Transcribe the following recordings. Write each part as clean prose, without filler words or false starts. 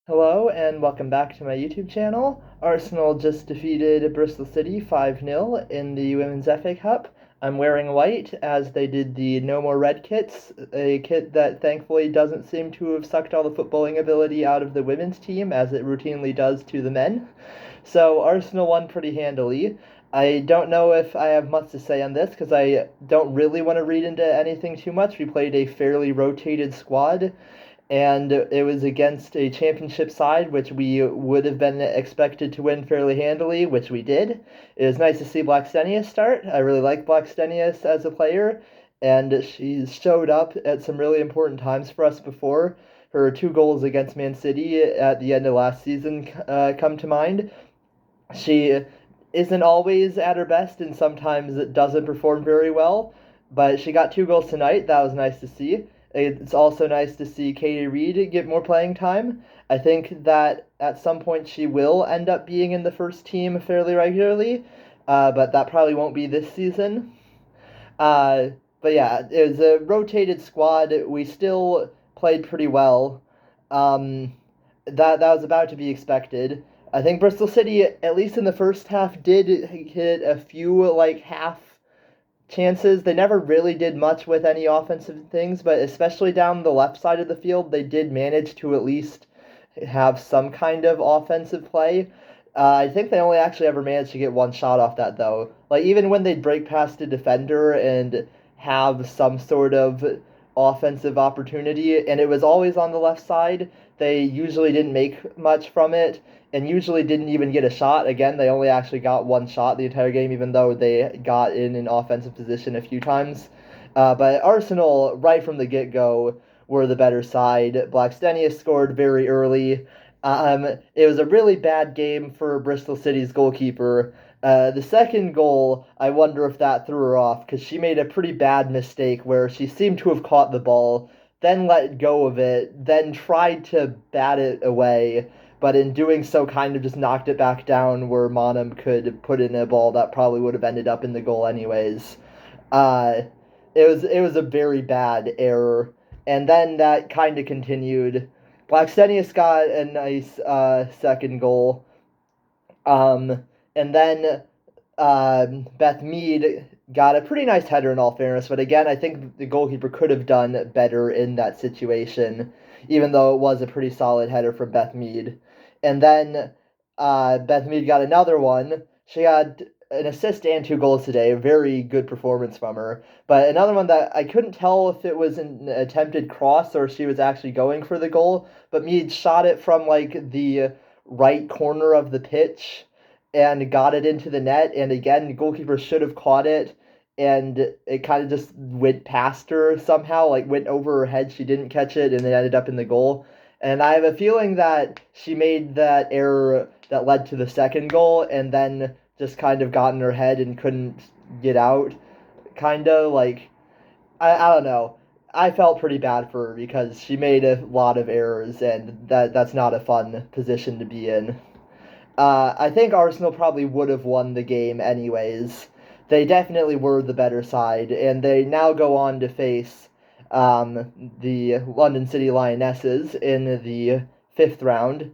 Hello and welcome back to my YouTube channel. Arsenal just defeated Bristol City 5-0 in the Women's FA Cup. I'm wearing white as they did the No More Red kits, a kit that thankfully doesn't seem to have sucked all the footballing ability out of the women's team as it routinely does to the men. So Arsenal won pretty handily. I don't know if I have much to say on this because I don't really want to read into anything too much. We played a fairly rotated squad and it was against a championship side, which we would have been expected to win fairly handily, which we did. It was nice to see Blackstenius start. I really like Blackstenius as a player, and she showed up at some really important times for us before. Her two goals against Man City at the end of last season come to mind. She isn't always at her best, and sometimes it doesn't perform very well, but she got two goals tonight. That was nice to see. It's also nice to see Katie Reed get more playing time. I think that at some point she will end up being in the first team fairly regularly, but that probably won't be this season. Uh, but yeah, it was a rotated squad. We still played pretty well. Um, that was about to be expected. I think Bristol City, at least in the first half, did hit a few like half chances. They never really did much with any offensive things, but especially down the left side of the field, they did manage to at least have some kind of offensive play. I think they only actually ever managed to get one shot off that, though. Like, even when they'd break past a defender and have some sort of offensive opportunity, and it was always on the left side, they usually didn't make much from it and usually didn't even get a shot. Again, they only actually got one shot the entire game, even though they got in an offensive position a few times. But Arsenal, right from the get go, were the better side. Blackstenius scored very early. It was a really bad game for Bristol City's goalkeeper. The second goal, I wonder if that threw her off because she made a pretty bad mistake where she seemed to have caught the ball, then let go of it, then tried to bat it away, but in doing so kind of just knocked it back down where Monum could put in a ball that probably would have ended up in the goal anyways. Uh, it was a very bad error, and then that kind of continued. Blackstenius got a nice second goal, and then Beth Mead got a pretty nice header in all fairness, but again, I think the goalkeeper could have done better in that situation, even though it was a pretty solid header from Beth Mead. And then Beth Mead got another one. She had an assist and two goals today. A very good performance from her. But another one that I couldn't tell if it was an attempted cross or if she was actually going for the goal. But Mead shot it from like the right corner of the pitch and got it into the net. And again, the goalkeeper should have caught it. And it kind of just went past her somehow, like went over her head. She didn't catch it, and it ended up in the goal. And I have a feeling that she made that error that led to the second goal and then just kind of got in her head and couldn't get out. Kind of like, I don't know. I felt pretty bad for her because she made a lot of errors, and that's not a fun position to be in. I think Arsenal probably would have won the game anyways. They definitely were the better side, and they now go on to face the London City Lionesses in the fifth round.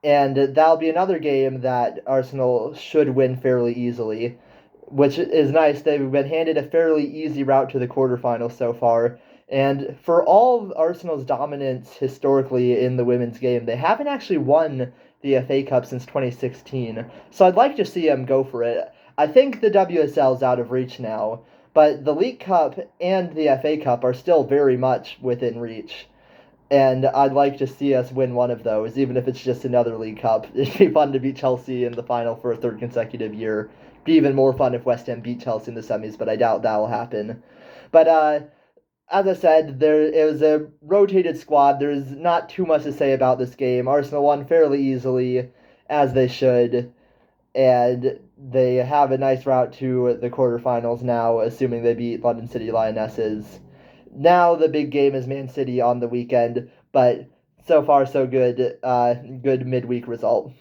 And that'll be another game that Arsenal should win fairly easily, which is nice. They've been handed a fairly easy route to the quarterfinals so far. And for all of Arsenal's dominance historically in the women's game, they haven't actually won the FA Cup since 2016. So I'd like to see them go for it. I think the WSL is out of reach now, but the League Cup and the FA Cup are still very much within reach. And I'd like to see us win one of those, even if it's just another League Cup. It'd be fun to beat Chelsea in the final for a third consecutive year. It'd be even more fun if West Ham beat Chelsea in the semis, but I doubt that will happen. But as I said, it was a rotated squad. There's not too much to say about this game. Arsenal won fairly easily, as they should, and they have a nice route to the quarterfinals now, assuming they beat London City Lionesses. Now the big game is Man City on the weekend, but so far so good. Good midweek result.